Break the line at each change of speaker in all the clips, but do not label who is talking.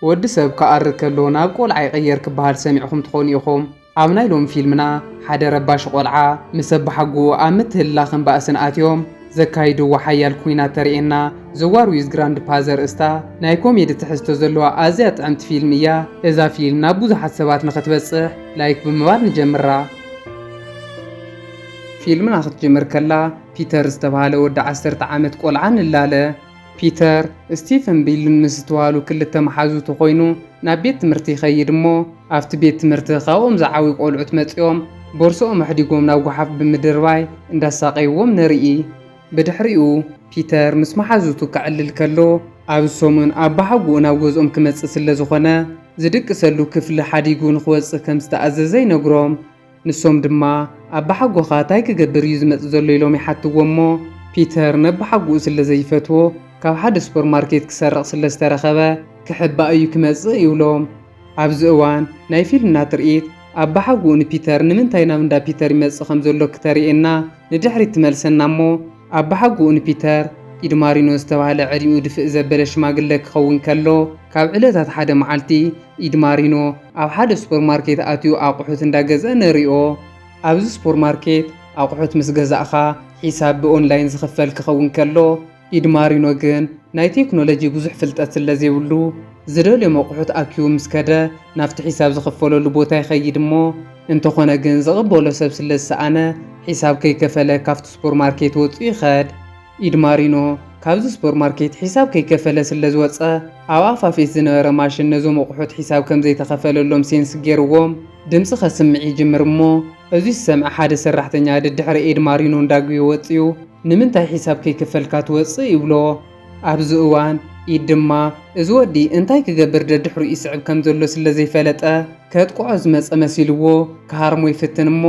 ወዲ ሰብ ከኣርግ ከሎ ናብ ቆልዓ ይቕየር ክበሃል ሰሚዕኹም ትኾኑ ኢኹም። ኣብ ናይ ሎም ፊልምና ሓደ ረባሽ ቆልዓ ምስ ኣቦሓጉ ኣብ ምትህልላኽን ባእስን ኣትዮም ዘካይድዎ ሓያል ኩናት ተርእየና ዘዋር ዊዝ ግራንድ ፋዘር እስታ ናይ ኮሜዲ ትሕዝቶ ዘለዋ ኣዝያ ጥዕምቲ ፊልም እያ። እዛ ፊልም ናብ ብዙሓት ሰባት ንኽትበጽሕ ላይክ ብምባል ንጀምራ። ፊልምና ክትጅምር ከላ ፒተር ዝተባሃለ ወዲ 10 ዓመት ቆልዓ ንላለ። ፒተር ስቲፈን ቢልን ምስ ዝተባሃሉ ክልተ መሓዙቱ ኮይኑ ናብ ቤት ትምህርቲ ይኸይድ እሞ ኣብቲ ቤት ትምህርቲ ካብኦም ዝዓብዩ ቆልዑት መፂኦም ቦርሶኦም ኣሕዲጎም ናብ ጓሓፍ ብምድርባይ እንዳሳቀይዎም ንርኢ። ብድሕሪኡ ፒተር ምስ መሓዙቱ ክዕልል ከሎ ኣብ ሰሙን ኣቦሓጉኡ ናብ ገዝኦም ክመጽእ ስለ ዝኾነ ዝድቅሰሉ ክፍሊ ሓዲጉ ንኽወፅእ ከም ዝተኣዘዘ ይነግሮም። ንሶም ድማ ኣቦሓጎኻ እንታይ ክገብር እዩ ዝመጽእ ዘሎ ኢሎም ይሓትዎ እሞ ፒተር ነቦሓጉኡ ስለ ዘይፈትዎ ካብ ሓደ ሱፐርማርኬት ክሰርቕ ስለ ዝተረኸበ ክሕባእ እዩ ክመጽእ ይብሎም። ኣብዚ እዋን ናይ ፊልምና ትርኢት ኣቦሓጉኡ ንፒተር ንምንታይ ናብ እንዳ ፒተር ይመጽእ ከም ዘሎ ክተርእየና ንድሕሪት ትመልሰና እሞ ኣቦሓጉኡ ንፒተር ኢድማሪኖ ዝተባሃለ ዕድሚኡ ድፍእ ዘበለ ሽማግለ ክኸውን ከሎ ካብ ዕለታት ሓደ መዓልቲ ኢድማሪኖ ኣብ ሓደ ሱፐርማርኬት ኣትዩ ኣቑሑት እንዳገዝአ ንሪኦ። ኣብዚ ሱፐርማርኬት ኣቑሑት ምስ ገዛእኻ ሒሳብ ብኦንላይን ዝኽፈል ክኸውን ከሎ ኢድማሪኖ ግን ናይ ቴክኖሎጂ ብዙሕ ፍልጠት ስለ ዘይብሉ ዝደልዮም ኣቑሑት ኣኪቡ ምስ ከደ ናብቲ ሒሳብ ዝኽፈለሉ ቦታ ይኸይድ እሞ እንተኾነ ግን ዝቕበሎ ሰብ ስለ ዝሰኣነ ሒሳብ ከይከፈለ ካብቲ ሱፐርማርኬት ወፂኡ ይኸድ። ኢድማሪኖ ካብዚ ሱፐርማርኬት ሒሳብ ከይከፈለ ስለ ዝወፀ ኣብ ኣፋፌት ዝነበረ ማሽን ነዞም ኣቑሑት ሒሳብ ከም ዘይተኸፈለሎም ሴንስ ገይርዎም ድምፂ ከስምዕ ይጅምር እሞ እዚ ዝሰምዐ ሓደ ሰራሕተኛ ድድሕሪ ኢድማሪኖ እንዳግዮ ወፂኡ ንምንታይ ሒሳብ ከይከፈልካ ትወፅእ ይብሎ። ኣብዚ እዋን ኢድ ድማ እዚ ወዲ እንታይ ክገብር ደድሕሩ ይስዕብ ከም ዘሎ ስለ ዘይፈለጠ ከጥቅዖ ዝመፀ መሲልዎ ክሃርሞ ይፍትን እሞ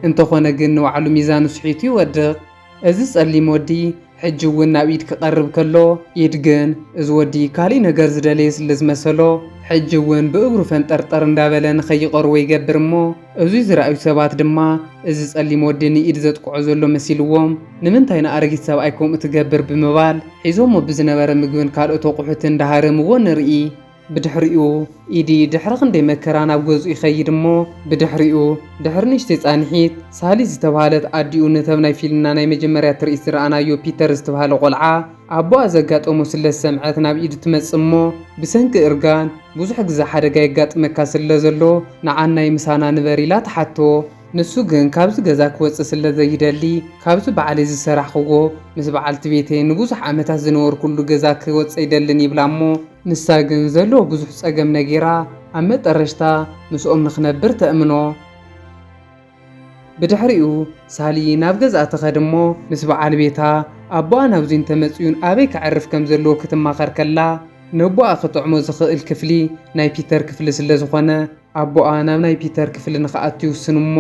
እንተኾነ ግን ንባዕሉ ሚዛኑ ስሒቱ ይወድቕ። እዚ ጸሊም ወዲ ሕጂ እውን ናብ ኢድ ክቐርብ ከሎ ኢድ ግን እዚ ወዲ ካሊእ ነገር ዝደለየ ስለ ዝመሰሎ ሕጂ እውን ብእግሩ ፈንጠርጠር እንዳበለ ንኸይቐርቦ ይገብር እሞ እዙይ ዝረኣዩ ሰባት ድማ እዚ ጸሊም ወዲ ንኢድ ዘጥቅዖ ዘሎ መሲልዎም ንምንታይ ንኣረጊት ሰብኣይ ከምኡ ትገብር ብምባል ሒዞሞ ብዝነበረ ምግብን ካልኦት ኣቑሑትን እንዳሃረምዎ ንርኢ። ብድሕሪኡ ኢዲ ድሕሪ ክንደይ መከራ ናብ ገዝኡ ይኸይድ እሞ ብድሕሪኡ ድሕሪ ንእሽተይ ጻንሒት ሳሊ ዝተባሃለት ኣዲኡ ነተብ ናይ ፊልምና ናይ መጀመርያ ትርኢት ዝረኣናዮ ፒተር ዝተባሃለ ቆልዓ ኣቦኣ ዘጋጠሞ ስለ ዝሰምዐት ናብ ኢዱ ትመጽእ እሞ ብሰንኪ እርጋን ብዙሕ ግዜ ሓደጋ የጋጥመካ ስለ ዘሎ ንዓናይ ምሳና ንበር ኢላ ትሓቶ። ንሱ ግን ካብዚ ገዛ ክወፅእ ስለ ዘይደሊ ካብዚ በዓለይ ዝሰራሕኽዎ ምስ በዓልቲ ቤተይ ንብዙሕ ዓመታት ዝነበርኩሉ ገዛ ክወፅእ ይደልን ይብላ እሞ ንሳ ግን ዘለዎ ብዙሕ ፀገም ነጊራ ኣብ መጠረሽታ ምስኦም ንኽነብር ተእምኖ። ብድሕሪኡ ሳሊ ናብ ገዛ ትኸድ እሞ ምስ በዓል ቤታ ኣቦኣ ናብዚ እንተመፅዩን ኣበይ ክዕርፍ ከም ዘለዎ ክትማኸር ከላ ነቦኣ ክጥዕሞ ዝኽእል ክፍሊ ናይ ፒተር ክፍሊ ስለ ዝኾነ ኣቦኣ ናብ ናይ ፒተር ክፍሊ ንኽኣቱ ይውስኑ እሞ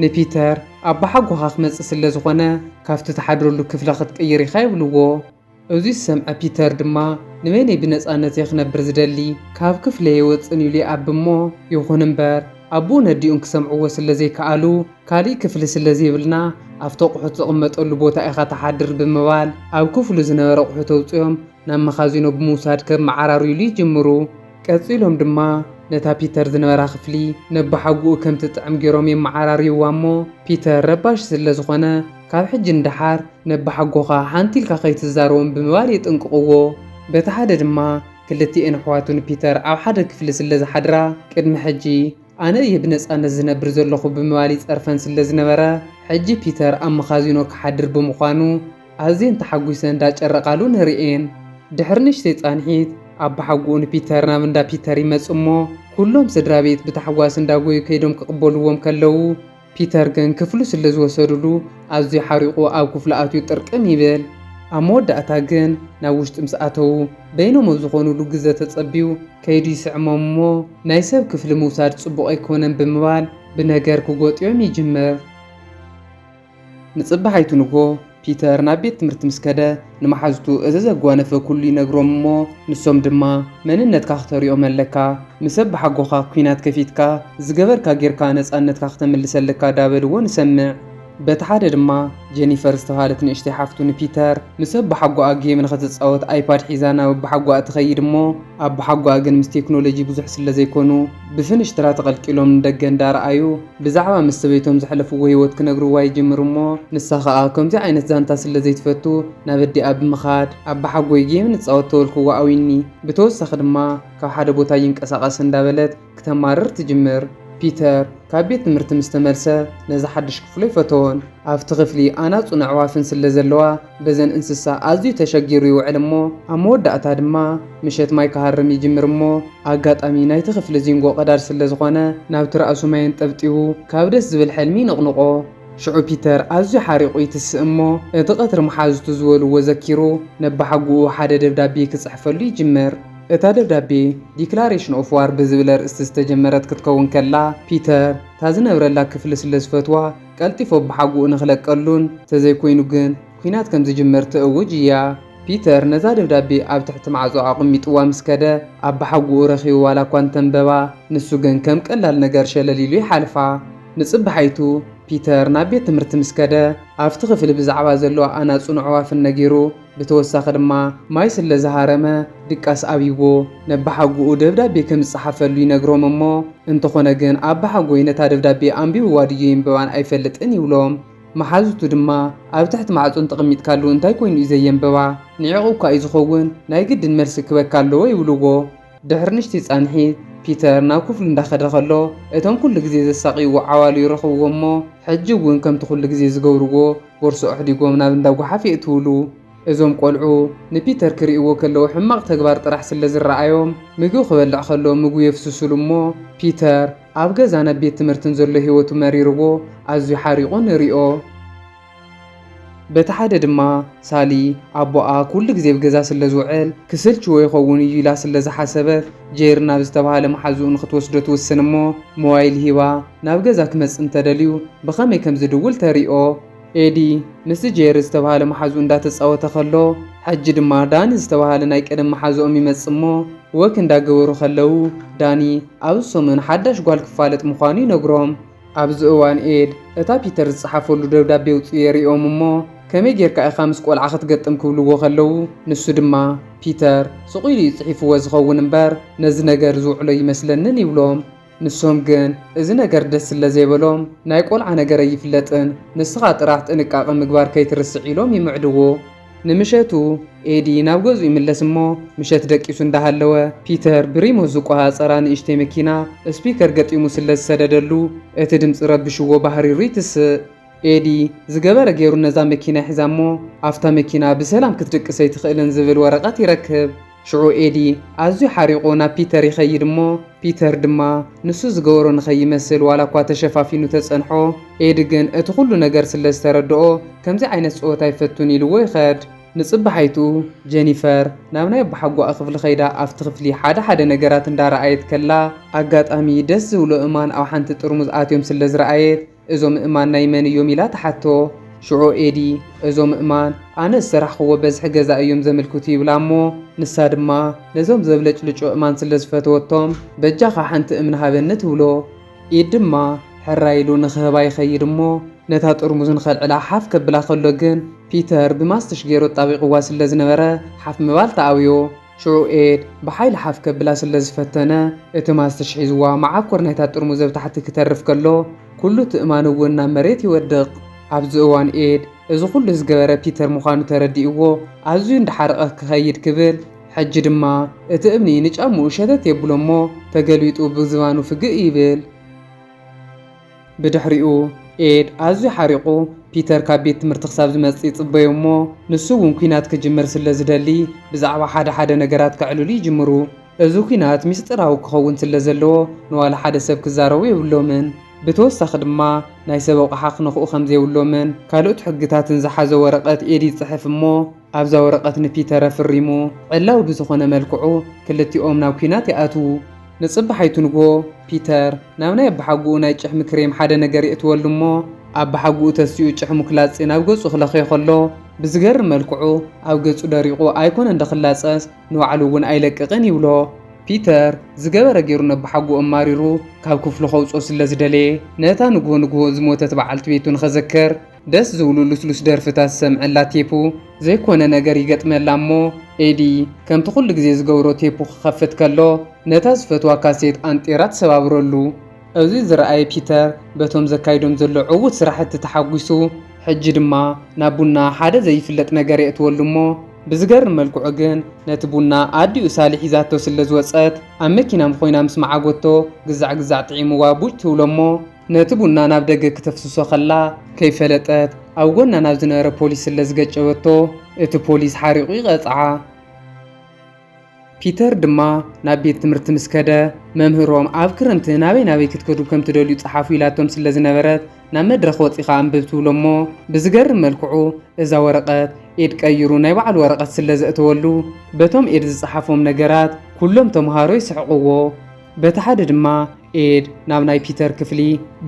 ንፒተር ኣቦሓጎኻ ክመፅእ ስለ ዝኾነ ካብቲ ተሓድረሉ ክፍሊ ክትቅይር ኢኻ ይብልዎ። እዚ ዝሰምዐ ፒተር ድማ ንመነይ ብነፃነት ክነብር ዝደሊ ካብ ክፍለየ ወፅን ኢሉ ይኣቢ እሞ ይኹን እምበር ኣቦኡ ነዲኡን ክሰምዕዎ ስለ ዘይከኣሉ ካሊእ ክፍሊ ስለ ዘይብልና ኣብቲ ኣቑሑት ዝቕመጠሉ ቦታ ኢኻ ተሓድር ብምባል ኣብ ክፍሉ ዝነበረ ኣቑሑት ኣውፅኦም ናብ መኻዚኖ ብምውሳድ ከም መዓራሩ ኢሉ ይጅምሩ። ቀፂሎም ድማ ነታ ፒተር ዝነበራ ክፍሊ ነቦሓጉኡ ከምቲ ጥዕም ገይሮም የመዓራርይዋ እሞ ፒተር ረባሽ ስለ ዝኾነ ካብ ሕጂ እንዳሓር ነቦሓጎኻ ሓንቲ ኢልካ ከይትዛረቦም ብምባል የጥንቅቕዎ። በቲ ሓደ ድማ ክልቲአን ኣሕዋቱ ንፒተር ኣብ ሓደ ክፍሊ ስለ ዝሓድራ ቅድሚ ሕጂ ኣነ እየ ብነፃነት ዝነብር ዘለኹ ብምባል ይፀርፈን ስለ ዝነበረ ሕጂ ፒተር ኣብ መኻዚኖ ክሓድር ብምዃኑ ኣዝየን ተሓጒሰን እንዳጨረቓሉ ንሪኤን። ድሕሪ ንእሽተይ ጻንሒት ኣቦሓጉኡ ንፒተር ናብ እንዳ ፒተር ይመጽእ እሞ ኩሎም ስድራ ቤት ብታሕጓስ እንዳጎዩ ከይዶም ክቕበልዎም ከለዉ ፒተር ግን ክፍሉ ስለ ዝወሰዱሉ ኣዝዩ ሓሪቑ ኣብ ክፍሉ ኣትዩ ጥርቅም ይብል። ኣብ መወዳእታ ግን ናብ ውሽጢ ምስ ኣተዉ በይኖም ኣብ ዝኾኑሉ ግዜ ተጸቢዩ ከይዱ ይስዕሞም እሞ ናይ ሰብ ክፍሊ ምውሳድ ጽቡቕ ኣይኮነን ብምባል ብነገር ክጎጥዮም ይጅምር። ንጽባሓይቱ ንጎ ፒተር ናብ ቤት ትምህርቲ ምስ ከደ ንመሓዝቱ እዚ ዘጓነፈ ኩሉ ይነግሮም እሞ ንሶም ድማ መንነትካ ክተሪኦም ኣለካ ምስ ኣቦሓጎኻ ኩናት ከፊትካ ዝገበርካ ጌርካ ነፃነትካ ክተመልሰለካ ዳበልዎ ንሰምዕ። በቲ ሓደ ድማ ጄኒፈር ዝተባሃለት ንእሽተይ ሓፍቱ ንፒተር ምስ ኣቦሓጓኣ ጌም ንኽትፃወት ኣይፓድ ሒዛ ናብ ኣቦሓጓኣ ትኸይድ እሞ ኣቦሓጓኣ ግን ምስ ቴክኖሎጂ ብዙሕ ስለ ዘይኮኑ ብፍንሽትራ ተቐልቂሎም ንደገ እንዳረኣዩ ብዛዕባ ምስ ሰበይቶም ዘሕለፍዎ ሂወት ክነግርዋ ይጅምሩ እሞ ንሳ ከዓ ከምዚ ዓይነት ዛንታ ስለ ዘይትፈቱ ናብ ኣዲኣ ብምኻድ ኣቦሓጎይ ጌም ንፃወት ተወልክዎ ኣዊኒ ብተወሳኺ ድማ ካብ ሓደ ቦታ ይንቀሳቐስ እንዳበለት ክተማርር ትጅምር። ፒተር ካብ ቤት ትምህርቲ ምስ ተመልሰ ነዚ ሓድሽ ክፍሎ ይፈትዎን። ኣብቲ ክፍሊ ኣናፁን ኣዕዋፍን ስለ ዘለዋ በዘን እንስሳ ኣዝዩ ተሸጊሩ ይውዕል እሞ ኣብ መወዳእታ ድማ ምሸት ማይ ክሃርም ይጅምር እሞ ኣጋጣሚ ናይቲ ክፍሊ ዚንጎ ቀዳድ ስለ ዝኾነ ናብቲ ራእሱ ማይ እንጠብጢቡ ካብ ደስ ዝብል ሕልሚ ንቕንቆ። ሽዑ ፒተር ኣዝዩ ሓሪቑ ይትስእ እሞ እቲ ቀትሪ መሓዝቱ ዝበልዎ ዘኪሩ ነባሓጉኡ ሓደ ደብዳቤ ክጽሕፈሉ ይጅምር። እታ ደብዳቤ ዲክላሬሽን ኦፍ ዋር ብዝብል ርእስቲ ዝተጀመረት ክትከውን ከላ ፒተር ታዝነብረላ ክፍሊ ስለ ዝፈትዋ ቀልጢፉ ኣቦሓጉኡ ንኽለቀሉን ተዘይኮይኑ ግን ኩናት ከም ዝጅመር ትእውጅ እያ። ፒተር ነዛ ደብዳቤ ኣብ ትሕቲ ማዕጾ ኣቕሚጥዋ ምስ ከደ ኣቦሓጉኡ ረኺቡ ዋላ እኳ እንተንበባ ንሱ ግን ከም ቀላል ነገር ሸለሊሉ ይሓልፋ። ንጽባሓይቱ ፒተር ናብ ቤት ትምህርቲ ምስ ከደ ኣብቲ ክፍሊ ብዛዕባ ዘለዎ ኣናፁን ኣዕዋፍን ነጊሩ ብተወሳኺ ድማ ማይ ስለ ዝሃረመ ድቃስ ኣብይዎ ነባሓጉኡ ደብዳቤ ከም ዝፀሓፈሉ ይነግሮም እሞ እንተኾነ ግን ኣቦሓጎይ ነታ ደብዳቤ ኣንቢብዋ ድዩ ይንበባን ኣይፈልጥን ይብሎም። መሓዝቱ ድማ ኣብ ትሕቲ ማዕጾን ተቐሚጥካሉ እንታይ ኮይኑ እዩ ዘየንበባ ንዕቑ እኳ እዩ ዝኸውን ናይ ግድን መልሲ ክበካ ኣለዎ ይብልዎ። ድሕሪ ንእሽተይ ጻንሒት ፒተር ናብ ክፍሉ እንዳኸደ ከሎ እቶም ኩሉ ግዜ ዘሳቂይዎ ዓዋሉ ይረኽብዎ እሞ ሕጂ እውን ከምቲ ኩሉ ግዜ ዝገብርዎ ቦርሶ ኣሕዲጎም ናብ እንዳ ጓሓፍ የእትውሉ። እዞም ቆልዑ ንፒተር ክርእይዎ ከለዉ ሕማቕ ተግባር ጥራሕ ስለ ዝረኣዮም ምግቢ ክበልዕ ከሎ ምግቡ የፍስሱሉ እሞ ፒተር ኣብ ገዛ ናብ ቤት ትምህርትን ዘሎ ሂወቱ መሪርዎ ኣዝዩ ሓሪቑ ንሪኦ። በቲ ሓደ ድማ ሳሊ ኣቦኣ ኩሉ ግዜ ብገዛ ስለ ዝውዕል ክስልችዎ ይኸውን እዩ ኢላ ስለ ዝሓሰበት ጄር ናብ ዝተባሃለ መሓዝኡ ንኽትወስዶ ትውስን እሞ ሞባይል ሂባ ናብ ገዛ ክመፅእ እንተደልዩ ብኸመይ ከም ዝድውል ተሪኦ። ኤዲ ምስ ጄር ዝተባሃለ መሓዝኡ እንዳተፃወተ ከሎ ሕጂ ድማ ዳኒ ዝተባሃለ ናይ ቀደም መሓዝኦም ይመጽ እሞ ወክ እንዳገበሩ ከለዉ ዳኒ ኣብ ሰሙን ሓዳሽ ጓል ክፋለጥ ምዃኑ ይነግሮም። ኣብዚ እዋን ኤድ እታ ፒተር ዝፀሓፈሉ ደብዳቤ ውፅኡ የሪኦም እሞ ከመይ ጌርካ ኢኻ ምስ ቆልዓ ክትገጥም ክብልዎ ከለዉ ንሱ ድማ ፒተር ስቑኢሉ ይፅሒፍዎ ዝኸውን እምበር ነዚ ነገር ዝውዕሎ ይመስለንን ይብሎም። ንሶም ግን እዚ ነገር ደስ ስለ ዘይበሎም ናይ ቆልዓ ነገር ኣይፍለጥን ንስኻ ጥራሕ ጥንቃቐ ምግባር ከይትርስዕ ኢሎም ይምዕድዎ። ንምሸቱ ኤዲ ናብ ገዝኡ ይምለስ እሞ ምሸት ደቂሱ እንዳሃለወ ፒተር ብሪሞት ዝቆፃፀራ ንእሽተይ መኪና ስፒከር ገጢሙ ስለ ዝሰደደሉ እቲ ድምፂ ረብሽዎ ባህሪሩ ይትስእ። ኤዲ ዝገበረ ገይሩ ነዛ መኪና ሒዛ እሞ ኣፍታ መኪና ብሰላም ክትድቅስ ኣይትኽእልን ዝብል ወረቐት ይረክብ። ሽዑ ኤዲ ኣዝዩ ሓሪቑ ናብ ፒተር ይኸይድ እሞ ፒተር ድማ ንሱ ዝገበሮ ንኸይመስል ዋላ እኳ ተሸፋፊኑ ተጸንሖ ኤዲ ግን እቲ ኩሉ ነገር ስለ ዝተረድኦ ከምዚ ዓይነት ፀወታ ይፈቱን ኢልዎ ይኸድ። ንጽባሓይቱ ጄኒፈር ናብ ናይ ኣቦሓጓኣ ክፍሊ ኸይዳ ኣብቲ ክፍሊ ሓደ ነገራት እንዳረኣየት ከላ ኣጋጣሚ ደስ ዝብሎ እማን ኣብ ሓንቲ ጥርሙዝ ኣትዮም ስለ ዝረኣየት እዞም እማን ናይ መን እዮም ኢላ ተሓቶ። ሽዑ ኤዲ እዞም እማን ኣነ ዝሰራሕኽዎ በዝሒ ገዛ እዮም ዘመልክቱ ይብላ እሞ ንሳ ድማ ነዞም ዘብለጭልጮ እማን ስለ ዝፈተወቶም በጃኻ ሓንቲ እምኒ ሃበኒ ትብሎ። ኢድ ድማ ሕራይሉ ንኽህባ ይኸይድ እሞ ነታ ጥርሙዝ ንኸልዕላ ሓፍ ከብላ ከሎ ግን ፒተር ብማስትሽ ገይሩ ጣቢቕዋ ስለ ዝነበረ ሓፍ ምባል ተኣብዮ። ሽዑ ኤድ ብሓይሊ ሓፍ ከብላ ስለ ዝፈተነ እቲ ማስትሽ ሒዝዋ መዓኮር ናይታ ጥርሙዝ ኣብ ታሕቲ ክተርፍ ከሎ ኩሉ ትእማን እውን ናብ መሬት ይወድቕ። ኣብዚ እዋን ኤድ እዚ ኩሉ ዝገበረ ፒተር ምዃኑ ተረዲእዎ ኣዝዩ እንዳሓረቐ ክኸይድ ክብል ሕጂ ድማ እቲ እምኒ ንጫምኡ ሸተት የብሎ እሞ ተገልቢጡ ብዝባኑ ፍግእ ይብል። ብድሕሪኡ ኤድ ኣዝዩ ሓሪቑ ፒተር ካብ ቤት ትምህርቲ ክሳብ ዝመጽእ ይጽበዮ እሞ ንሱ እውን ኩናት ክጅምር ስለ ዝደሊ ብዛዕባ ሓደ ነገራት ክዕልሉ ይጅምሩ። እዚ ኩናት ምስጢራዊ ክኸውን ስለ ዘለዎ ንዋላ ሓደ ሰብ ክዛረቡ የብሎምን። ብተወሳኺ ድማ ናይ ሰብ ኣቕሓ ክነኽኡ ከም ዘይብሎምን ካልኦት ሕግታትን ዝሓዘ ወረቐት ኤዲ ይጽሕፍ እሞ ኣብዛ ወረቐት ንፒተር ኣፍሪሙ ዕላዊ ብዝኾነ መልክዑ ክልቲኦም ናብ ኩናት ይኣትዉ። ንጽባሓይቱ ንጎ ፒተር ናብ ናይ ኣቦሓጉኡ ናይ ጭሕሚ ክሬም ሓደ ነገር የእትወሉ እሞ ኣቦሓጉኡ ተሲኡ ጭሕሙ ክላጽ ናብ ገጹ ክለኽዮ ከሎ ብዝገርም መልክዑ ኣብ ገጹ ደሪቑ ኣይኮነ እንደኽላጸስ ንባዕሉ እውን ኣይለቅቕን ይብሎ። ፒተር ዝገበረ ገይሩ ነብሓጉ እማሪሩ ካብ ክፍሉ ከውፅኦ ስለ ዝደለየ ነታ ንግሆ ዝሞተት በዓልቲ ቤቱ ንኸዘክር ደስ ዝብሉ ልስሉስ ደርፍታት ሰምዐላ ቴፑ ዘይኮነ ነገር ይገጥመላ እሞ ኤዲ ከምቲ ኩሉ ግዜ ዝገብሮ ቴፑ ክኸፍት ከሎ ነታ ዝፈትዋ ካሴት አንጤራ ተሰባብረሉ። እዚ ዝረኣየ ፒተር በቶም ዘካይዶም ዘሎ ዕዉት ስራሕቲ ተሓጒሱ ሕጂ ድማ ናብ ቡና ሓደ ዘይፍለጥ ነገር የእትወሉ እሞ ብዝገርም መልክዑ ግን ነቲ ቡና ኣዲኡ ሳሊ ሒዛቶ ስለ ዝወፀት ኣብ መኪና ኮይና ምስ መዓጎቶ ግዛዕ ጥዒምዋ ቡጭ ትብሎ እሞ ነቲ ቡና ናብ ደገ ከተፍስሶ ከላ ከይፈለጠት ኣብ ጎና ናብ ዝነበረ ፖሊስ ስለ ዝገጨበቶ እቲ ፖሊስ ሓሪቑ ይቐፅዓ። ፒተር ድማ ናብ ቤት ትምህርቲ ምስ ከደ መምህሮም ኣብ ክረምቲ ናበይ ክትከዱ ከም ትደልዩ ፀሓፉ ኢላቶም ስለ ዝነበረት ናብ መድረኽ ወፂኻ አንብብ ትብሎ እሞ ብዝገርም መልክዑ እዛ ወረቐት ኤድ ቀይሩ ናይ በዓል ወረቐት ስለ ዘእተወሉ በቶም ኤድ ዝፀሓፎም ነገራት ኩሎም ተምሃሮ ይስሕቕዎ። በቲ ሓደ ድማ ኤድ ናብ ናይ ፒተር ክፍሊ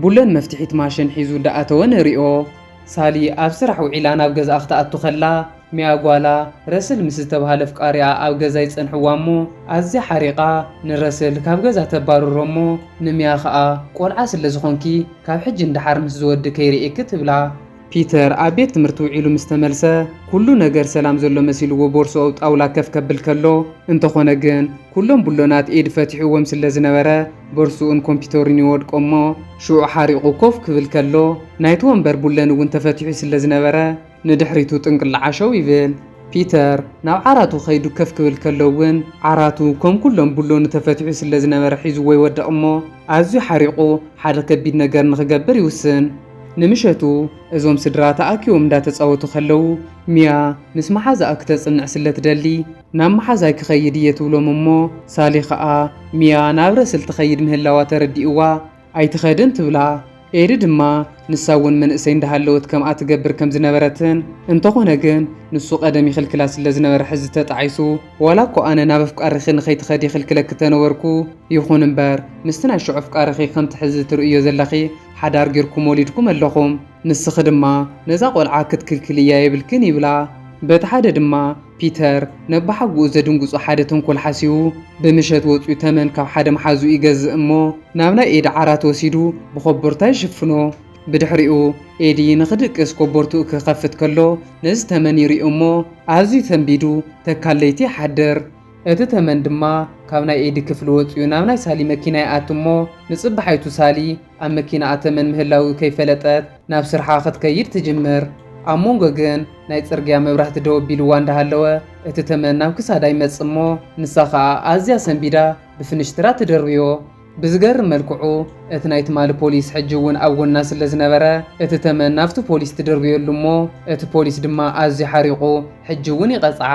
ቡለን መፍትሒት ማሽን ሒዙ እንዳኣተወ ንሪኦ። ሳሊ ኣብ ስራሕ ውዒላ ናብ ገዛ ክትኣቱ ከላ ሚያ ጓላ ረስል ምስ ዝተባሃለ ፍቃሪኣ ኣብ ገዛ ይፀንሕዋ እሞ ኣዝያ ሓሪቓ ንረስል ካብ ገዛ ተባርሮ እሞ ንሚያ ከዓ ቆልዓ ስለ ዝኾንኪ ካብ ሕጂ እንዳሓር ምስ ዝወዲ ከይርኤክ ትብላ። ፒተር ኣብ ቤት ትምህርቲ ውዒሉ ምስ ተመልሰ ኩሉ ነገር ሰላም ዘሎ መሲልዎ ቦርሶ ኣብ ጣውላ ከፍ ከብል ከሎ እንተኾነ ግን ኩሎም ቡሎናት ኤድ ፈቲሕዎም ስለ ዝነበረ ቦርሱኡን ኮምፒተሩን ይወድቆ እሞ ሽዑ ሓሪቑ ኮፍ ክብል ከሎ ናይቲ ወንበር ቡለን እውን ተፈቲሑ ስለ ዝነበረ ንድሕሪቱ ጥንቅላዓሸው ይብል። ፒተር ናብ ዓራቱ ኸይዱ ከፍ ክብል ከሎ እውን ዓራቱ ከም ኩሎም ቡሎኑ ተፈቲሑ ስለ ዝነበረ ሒዝዎ ይወድቕ እሞ ኣዝዩ ሓሪቑ ሓደ ከቢድ ነገር ንኽገብር ይውስን። ንምሸቱ እዞም ስድራ ተኣኪቦም እንዳተፃወቱ ከለው ሚያ ምስ መሓዛኣ ክተፅንዕ ስለ ትደሊ ናብ መሓዛይ ክኸይድ እየ ትብሎም እሞ ሳሊ ከዓ ሚያ ናብ ረስል ትኸይድ ምህላዋ ተረዲእዋ ኣይትኸድን ትብላ። ኤዲ ድማ ንሳ እውን መንእሰይ እንዳሃለወት ከምኣ ትገብር ከም ዝነበረትን እንተኾነ ግን ንሱ ቀደም ይኽልክላ ስለ ዝነበረ ሕዚ ተጣዒሱ ዋላ እኮ ኣነ ናብ ኣፍቃርኺ ንኸይትኸዲ ይኽልክለክ ተነበርኩ ይኹን እምበር ምስቲ ናይ ሽዑ ኣፍቃርኺ ከምቲ ሕዚ ትርእዮ ዘለኺ ሓዳር ጌርኩም ወሊድኩም ኣለኹም ንስኺ ድማ ነዛ ቆልዓ ክትክልክል እያ የብልክን ይብላ። በቲ ሓደ ድማ ፒተር ነባሓጉኡ ዘድንጉፁ ሓደ ተንኮል ሓሲቡ ብምሸት ወፂኡ ተመን ካብ ሓደ መሓዙ ይገዝእ እሞ ናብ ናይ ኤዲ ዓራት ወሲዱ ብኸቦርታ ይሽፍኖ። ብድሕሪኡ ኤዲ ንኽድቅስ ኮቦርትኡ ክኸፍት ከሎ ነዚ ተመን ይሪኡ እሞ ኣዝዩ ተንቢዱ ተካለይቲ ይሓድር። እቲ ተመን ድማ ካብ ናይ ኤዲ ክፍሊ ወፂኡ ናብ ናይ ሳሊ መኪና ይኣቱ እሞ ንፅባሓይቱ ሳሊ ኣብ መኪና ተመን ምህላዊ ከይፈለጠት ናብ ስርሓ ክትከይድ ትጅምር። ኣብ ሞንጎ ግን ናይ ፅርግያ መብራህቲ ደው ኣቢልዋ እንዳሃለወ እቲ ተመን ናብ ክሳዳ ይመጽ እሞ ንሳ ከዓ ኣዝያ ሰንቢዳ ብፍንሽትራ ትደርብዮ። ብዝገርም መልክዑ እቲ ናይ ትማሊ ፖሊስ ሕጂ እውን ኣብ ጎና ስለ ዝነበረ እቲ ተመን ናብቲ ፖሊስ ትደርብየሉ እሞ እቲ ፖሊስ ድማ ኣዝዩ ሓሪቑ ሕጂ እውን ይቐፅዓ።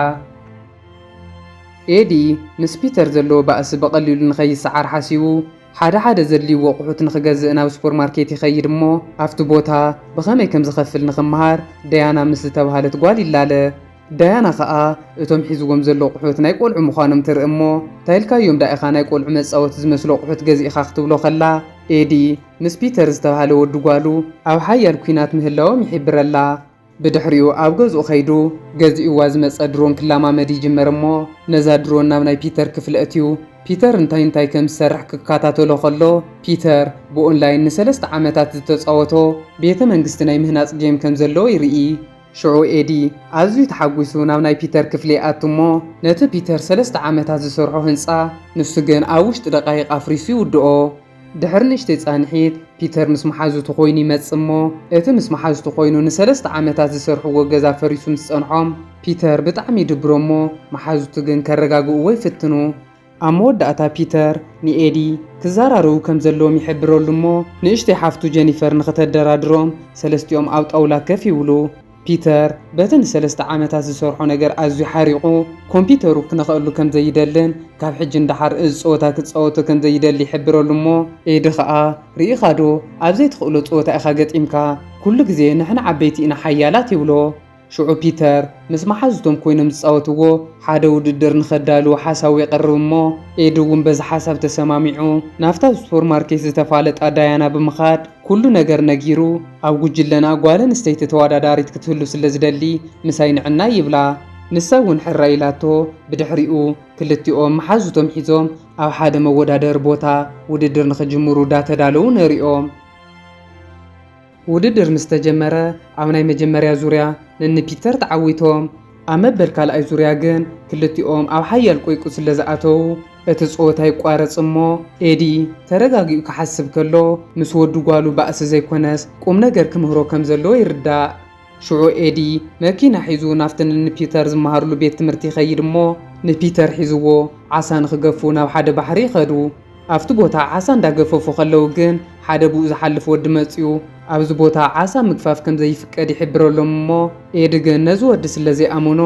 ኤዲ ምስ ፒተር ዘለዎ ባእሲ በቐሊሉ ንኸይሰዓር ሓሲቡ ሓደ ዘድልይዎ ኣቑሑት ንኽገዝእ ናብ ሱፐርማርኬት ይኸይድ እሞ ኣብቲ ቦታ ብኸመይ ከም ዝኸፍል ንኽመሃር ዳያና ምስ ዝተባሃለት ጓል ይላለ። ዳያና ከዓ እቶም ሒዝዎም ዘሎ ኣቑሑት ናይ ቆልዑ ምዃኖም ትርኢ እሞ ታይልካዮም ዳኢኻ ናይ ቆልዑ መፃወቲ ዝመስሉ ኣቑሑት ገዚእኻ ክትብሎ ከላ ኤዲ ምስ ፒተር ዝተባሃለ ወዲ ጓሉ ኣብ ሓያል ኩናት ምህላዎም ይሕብረላ። ብድሕሪኡ ኣብ ገዝኡ ኸይዱ ገዚእዋ ዝመፀ ድሮን ክላማመድ ይጅመር እሞ ነዛ ድሮን ናብ ናይ ፒተር ክፍሊ ኣትዩ ፒተር እንታይ ከም ዝሰርሕ ክከታተሎ ከሎ ፒተር ብኦንላይን ን3 ዓመታት ዝተፃወቶ ቤተ መንግስቲ ናይ ምህናፅ ጌም ከም ዘለዎ ይርኢ። ሽዑ ኤዲ ኣዝዩ ተሓጒሱ ናብ ናይ ፒተር ክፍሊ ኣቱ እሞ ነቲ ፒተር 3 ዓመታት ዝሰርሖ ህንፃ ንሱ ግን ኣብ ውሽጢ ደቃይቕ ኣፍሪሱ ይውድኦ። ድሕሪ ንእሽተይ ጻንሒት ፒተር ምስ መሓዙቱ ኮይኑ ይመጽ እሞ እቲ ምስ መሓዙቱ ኮይኑ ን3 ዓመታት ዝሰርሕዎ ገዛ ፈሪሱ ምስ ጸንሖም ፒተር ብጣዕሚ ይድብሮ እሞ መሓዙቱ ግን ከረጋግእዎ ይፍትኑ። ኣብ መወዳእታ ፒተር ንኤዲ ክዘራረቡ ከም ዘለዎም ይሕብረሉ እሞ ንእሽተይ ሓፍቱ ጀኒፈር ንኽተደራድሮም ሰለስቲኦም ኣብ ጣውላ ከፍ ይብሉ። ፒተር በቲ ን3 ዓመታት ዝሰርሖ ነገር ኣዝዩ ሓሪቑ ኮምፒተሩ ክነኽእሉ ከም ዘይደልን ካብ ሕጂ እንዳሓር እዚ ፀወታ ክፃወቶ ከም ዘይደሊ ይሕብረሉ እሞ ኤዲ ከዓ ርኢኻ ዶ ኣብ ዘይትኽእሎ ፀወታ ኢኻ ገጢምካ ኩሉ ግዜ ንሕና ዓበይቲ ኢና ሓያላት ይብሎ። ሽዑ ፒተር ምስ መሓዙቶም ኮይኖም ዝፃወትዎ ሓደ ውድድር ንኸዳልዎ ሓሳቡ የቐርብ እሞ ኤዲ እውን በዚ ሓሳብ ተሰማሚዑ ናፍታ ሱፐርማርኬት ዝተፋለጣ ዳያና ብምኻድ ኩሉ ነገር ነጊሩ ኣብ ጉጅለና ጓል ኣንስተይቲ ተወዳዳሪት ክትህሉ ስለ ዝደሊ ምሳይ ንዕና ይብላ። ንሳ እውን ሕራ ኢላቶ ብድሕሪኡ ክልቲኦም መሓዙቶም ሒዞም ኣብ ሓደ መወዳደሪ ቦታ ውድድር ንኽጅምሩ ዳተዳለዉ ነሪኦም። ውድድር ምስ ተጀመረ ኣብ ናይ መጀመርያ ዙርያ ፒተር ተዓዊቶም ኣብ መበል ካልኣይ ዙርያ ግን ክልቲኦም ኣብ ሓያል ቆይቁ ስለ ዝኣተዉ እቲ ጾወታ ይቋረጽ እሞ ኤዲ ተረጋጊኡ ክሓስብ ከሎ ምስ ወዱ ጓሉ ባእሲ ዘይኮነስ ቁም ነገር ክምህሮ ከም ዘለዎ ይርዳእ። ሽዑ ኤዲ መኪና ሒዙ ናፍቲ ፒተር ዝመሃርሉ ቤት ትምህርቲ ይኸይድ እሞ ንፒተር ሒዝዎ ዓሳ ንኽገፉ ናብ ሓደ ባሕሪ ይኸዱ። ኣብቲ ቦታ ዓሳ እንዳገፈፉ ከለዉ ግን ሓደ ብኡ ዝሓልፍ ወዲ መጺኡ ኣብዚ ቦታ ዓሳ ምግፋፍ ከም ዘይፍቀድ ይሕብረሎም እሞ ኤዲ ግን ነዚ ወዲ ስለ ዘይኣመኖ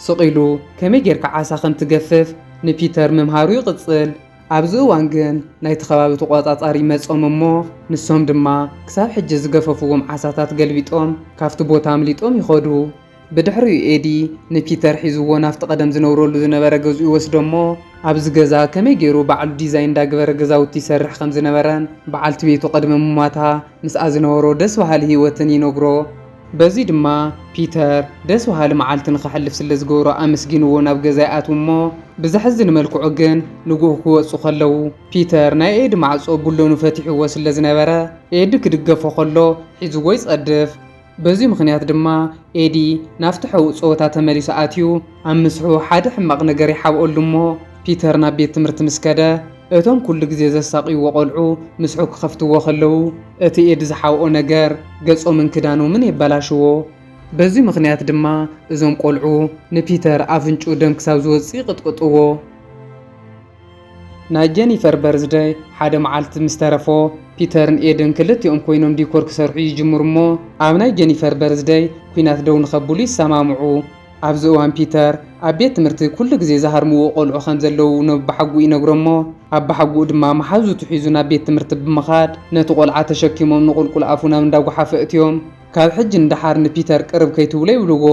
ስቂሉ ከመይ ጌርካ ዓሳ ከም ትገፍፍ ንፒተር ምምሃሩ ይቕጽል። ኣብዚ እዋን ግን ናይቲ ከባቢ ተቆጻጻሪ መጾም እሞ ንሶም ድማ ክሳብ ሕጂ ዝገፈፍዎም ዓሳታት ገልቢጦም ካብቲ ቦታ ኣምሊጦም ይኸዱ። ብድሕሪኡ ኤዲ ንፒተር ሒዝዎ ናፍቲ ቀደም ዝነብረሉ ዝነበረ ገዝኡ ይወስዶ እሞ ኣብዚ ገዛ ከመይ ገይሩ ባዕሉ ዲዛይን እንዳገበረ ገዛውቲ ይሰርሕ ከም ዝነበረን በዓልቲ ቤቱ ቅድሚ ምሟታ ምስኣ ዝነበሮ ደስ በሃሊ ህይወትን ይነግሮ። በዚ ድማ ፒተር ደስ በሃሊ መዓልቲ ንኽሕልፍ ስለ ዝገብሮ ኣመስጊንዎ ናብ ገዛ ይኣትዉ እሞ ብዘሕዝን መልክዑ ግን ንጉሁ ክወፁ ከለዉ ፒተር ናይ ኤዲ ማዕጾ ቡሎኑ ፈቲሕዎ ስለ ዝነበረ ኤዲ ክድገፎ ከሎ ሒዝዎ ይጸድፍ። በዚ ምኽንያት ድማ ኤዲ ናፍቲ ሕቡእ ጾወታ ተመሊሱ ኣትዩ ኣብ ምስሑ ሓደ ሕማቕ ነገር ይሓብአሉ እሞ ፒተር ናብ ቤት ትምህርቲ ምስ ከደ እቶም ኩሉ ግዜ ዘሳቂዎ ቆልዑ ምስሑ ክኸፍትዎ ከለዉ እቲ ኤዲ ዝሓብኦ ነገር ገጾምን ክዳኖምን የበላሽዎ። በዚ ምኽንያት ድማ እዞም ቆልዑ ንፒተር ኣፍንጩ ደም ክሳብ ዝወፅእ ይቕጥቅጥዎ። ናይ ጀኒፈር በርዝደይ ሓደ መዓልቲ ምስ ተረፎ ፒተርን ኤድን ክልቲኦም ኮይኖም ዲኮር ክሰርሑ ይጅምሩ እሞ ኣብ ናይ ጀኒፈር በርዝደይ ኩናት ደው ንኸብሉ ይሰማምዑ። ኣብዚ እዋን ፒተር ኣብ ቤት ትምህርቲ ኩሉ ግዜ ዝሃርምዎ ቆልዑ ከም ዘለዉ ነብሓጉኡ ይነግሮ እሞ ኣባሓጉኡ ድማ መሓዙቱ ሒዙ ናብ ቤት ትምህርቲ ብምኻድ ነቲ ቆልዓ ተሸኪሞም ንቁልቁል ኣፉ ናብ እንዳጓሓፈ እትዮም ካብ ሕጂ እንዳሓር ንፒተር ቅርብ ከይትብሎ ይብልዎ።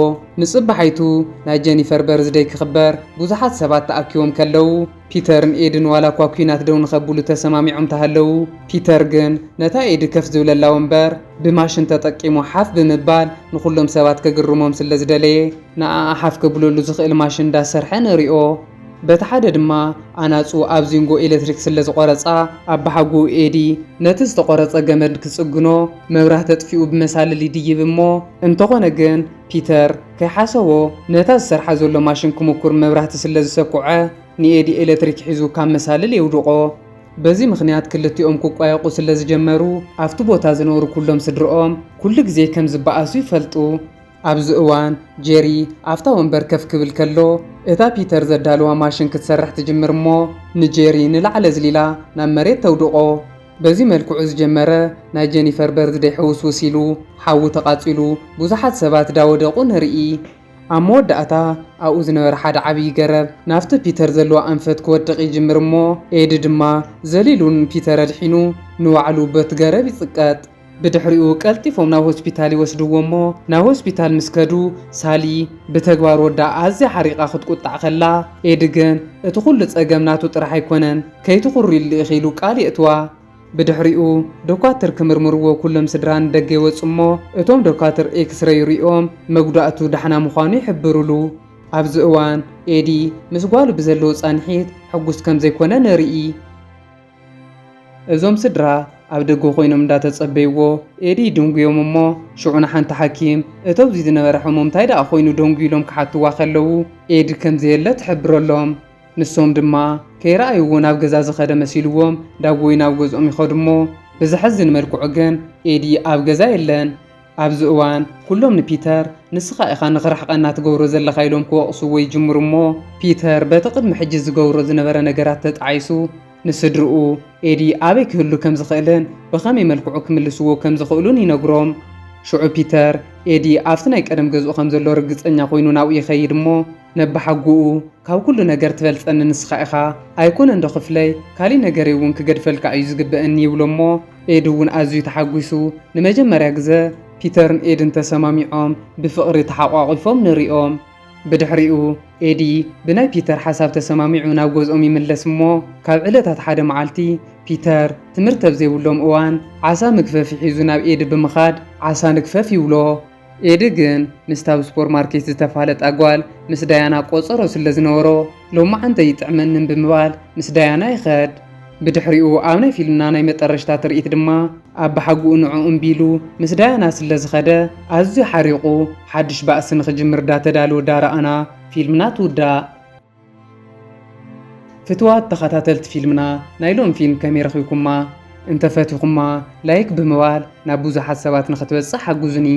ንጽባሓይቱ ናይ ጀኒፈር በርዝደይ ክኽበር ብዙሓት ሰባት ተኣኪቦም ከለዉ ፒተርን ኤድን ዋላ እኳ ኩናት ደው ንኸብሉ ተሰማሚዖም ተሃለዉ ፒተር ግን ነታ ኤዲ ከፍ ዝብለላ ወንበር ብማሽን ተጠቂሙ ሓፍ ብምባል ንኹሎም ሰባት ከግርሞም ስለ ዝደለየ ንኣ ሓፍ ከብለሉ ዝኽእል ማሽን እንዳሰርሐ ንሪኦ። በቲ ሓደ ድማ ኣናፁ ኣብ ዚንጎ ኤሌክትሪክ ስለ ዝቆረፃ ኣባሓጉኡ ኤዲ ነቲ ዝተቆረፀ ገመድ ክጽግኖ መብራህቲ ተጥፊኡ ብመሳለል ይድይብ እሞ እንተኾነ ግን ፒተር ከይሓሰቦ ነታ ዝሰርሓ ዘሎ ማሽን ክሙኩር መብራህቲ ስለ ዝሰኩዐ ንኤዲ ኤሌክትሪክ ሒዙ ካብ መሳለል የውድቆ። በዚ ምኽንያት ክልቲኦም ክቋየቁ ስለ ዝጀመሩ ኣብቲ ቦታ ዝነብሩ ኩሎም ስድሮኦም ኩሉ ግዜ ከም ዝበኣሱ ይፈልጡ። ኣብዚ እዋን ጄሪ ኣብታ ወንበር ከፍ ክብል ከሎ እታ ፒተር ዘዳልዋ ማሽን ክትሰርሕ ትጅምር እሞ ንጄሪ ንላዕለ ዝሊላ ናብ መሬት ተውድቆ። በዚ መልክዑ ዝጀመረ ናይ ጀኒፈር በርዝደይ ሕውስውስ ኢሉ ሓዊ ተቓጺሉ ብዙሓት ሰባት ዳወደቑ ንርኢ። ኣብ መወዳእታ ኣብኡ ዝነበረ ሓደ ዓብዪ ገረብ ናፍቲ ፒተር ዘለዎ ኣንፈት ክወድቕ ይጅምር እሞ ኤዲ ድማ ዘሊሉን ፒተር ኣድሒኑ ንባዕሉ በቲ ገረብ ይጽቀጥ። ብድሕሪኡ ቀልጢፎም ናብ ሆስፒታል ይወስድዎ እሞ ናብ ሆስፒታል ምስ ከዱ ሳሊ ብተግባር ወዳ ኣዝያ ሓሪቓ ክትቁጣዕ ከላ ኤዲ ግን እቲ ኩሉ ጸገም ናቱ ጥራሕ ኣይኮነን ከይትኹሪ ኢሉ ቃል የእትዋ። ብድሕሪኡ ዶኳተር ክምርምርዎ ኩሎም ስድራ ንደገ ይወፁ እሞ እቶም ዶኳተር ኤክስሬይ ሪኦም መጉዳእቱ ዳሕና ምዃኑ ይሕብሩሉ። ኣብዚ እዋን ኤዲ ምስ ጓሉ ብዘለዎ ጻንሒት ሕጉስ ከም ዘይኮነ ንርኢ። እዞም ስድራ ኣብ ደገ ኮይኖም እንዳተጸበይዎ ኤዲ ድንጉዮም እሞ ሽዑና ሓንቲ ሓኪም እተውዚ ዝነበረ ሕሙም እንታይ ደኣ ኮይኑ ደንጉ ኢሎም ክሓትዋ ከለዉ ኤዲ ከምዘየለ ትሕብረሎም። ንሶም ድማ ከይረኣይዎ ናብ ገዛ ዝኸደ መሲልዎም ዳጎይ ናብ ገዝኦም ይኸዱ እሞ ብዝሕዝን መልክዑ ግን ኤዲ ኣብ ገዛ የለን። ኣብዚ እዋን ኩሎም ንፒተር ንስኻ ኢኻ ንኽርሕቐና ትገብሮ ዘለኻ ኢሎም ክወቕስዎ ይጅምሩ እሞ ፒተር በቲ ቅድሚ ሕጂ ዝገብሮ ዝነበረ ነገራት ተጣዒሱ ንስድርኡ ኤዲ ኣበይ ክህሉ ከም ዝኽእልን ብኸመይ መልክዑ ክምልስዎ ከም ዝኽእሉን ይነግሮም። ሽዑ ፒተር ኤዲ ኣብቲ ናይ ቀደም ገዝኡ ከም ዘሎ ርግፀኛ ኮይኑ ናብኡ ይኸይድ እሞ ነባሓጉኡ ካብ ኩሉ ነገር ትበልፀኒ ንስኻ ኢኻ ኣይኮነ እንዶ ክፍለይ ካሊእ ነገር እውን ክገድፈልካ እዩ ዝግብአኒ ይብሎ እሞ ኤዲ እውን ኣዝዩ ተሓጒሱ ንመጀመርያ ግዜ ፒተርን ኤድን ተሰማሚዖም ብፍቕሪ ተሓቋቒፎም ንሪኦም። ብድሕሪኡ ኤዲ ብናይ ፒተር ሓሳብ ተሰማሚዑ ናብ ገዝኦም ይምለስ እሞ ካብ ዕለታት ሓደ መዓልቲ ፒተር ትምህርቲ ኣብ ዘይብሎም እዋን ዓሳ ምግፈፊ ሒዙ ናብ ኤዲ ብምኻድ ዓሳ ንግፈፍ ይብሎ። ኤዲ ግን ምስታብ ሱፐርማርኬት ዝተፋለጥ ኣጓል ምስ ዳያና ቆፀሮ ስለ ዝነበሮ ሎማዓንተ ይጥዕመንን ብምባል ምስ ዳያና ይኸድ። ብድሕሪኡ ኣብ ናይ ፊልምና ናይ መጠረሽታ ትርኢት ድማ ኣብ ባሓጉኡ ንዕኡ እምቢሉ ምስ ዳያና ስለ ዝኸደ ኣዝዩ ሓሪቑ ሓድሽ ባእሲ ንኽጅምር ዳተዳልወ ዳረኣና ፊልምና ትውዳእ። ፍትዋት ተኸታተልቲ ፊልምና ናይ ሎም ፊልም ከመይ ረኺብኩማ? እንተፈቲኹማ ላይክ ብምባል ናብ ብዙሓት ሰባት ንኽትበፅሕ ሓግዙኒ።